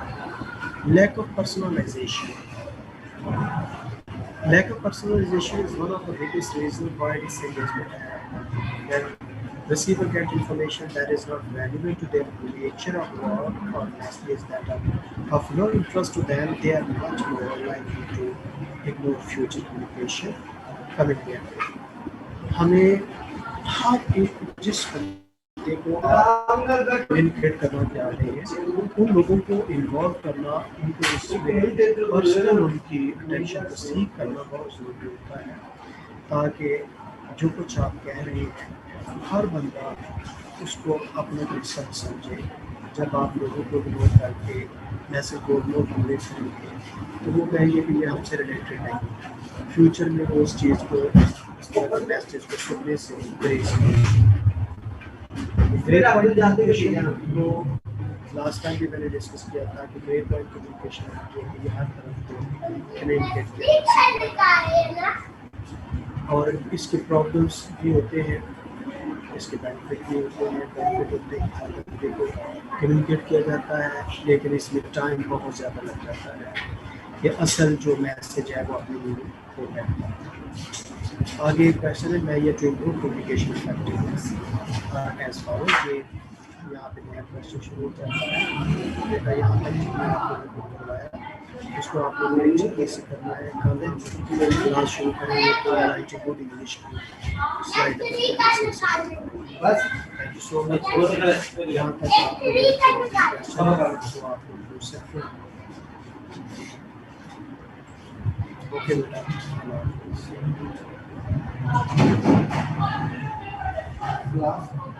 A: है। Lack of personalisation. Lack of personalization is one of the biggest reasons why disengagement happens. When receiver get information that is not relevant to their nature of work or messages that are of no interest to them, they are much more likely to ignore future communication coming their way. हमें हर एक जिस बंदे को communicate करना चाह रहे हैं उन लोगों को इन्वॉल्व करना, उनको उसमें पर्सनल उनकी अटेंशन को सीख करना बहुत ज़रूरी होता है ताकि जो कुछ आप कह रहे हैं हर बंदा उसको अपना हिस्सा समझे। जब आप लोगों को इग्नोर करके मैसेज को इग्नोर करेंगे तो वो कहेंगे कि ये हमसे रिलेटेड नहीं। फ्यूचर में वो उस चीज़ को, इस तरह के मैसेज को सुनने से ग्रेस ग्रेट पॉइंट कम्युनिकेशन को लास्ट टाइम भी मैंने डिस्कस किया था कि ग्रेट पॉइंट कम्युनिकेशन जो कि हर तरफ को कम्युनिकेट किया और इसके प्रॉब्लम्स भी होते हैं, इसके बेनिफिट भी होते हैं। बेनिफिट होते हैं हर बंदे को कम्युनिकेट किया जाता है लेकिन इसमें टाइम बहुत ज़्यादा लग जाता है कि असल जो मैसेज है वो अपनी हो जाता है। आगे एक क्वेश्चन है, मैं ये to improve communication effectiveness as follows. ये यहाँ पे नया क्वेश्चन शुरू हो जाता है। बेटा यहाँ पर मैंने आप लोगों को करवाया उसको आप लोगों ने अच्छी कैसे करना है। कल क्लास शुरू करेंगे तो राइटिंग गुड इंग्लिश की स्लाइड बस। Thank you so much. यहाँ तक आप लोग क्वेश्चन तो आप लोग पूछ सकते हैं। ओके बेटा।
E: class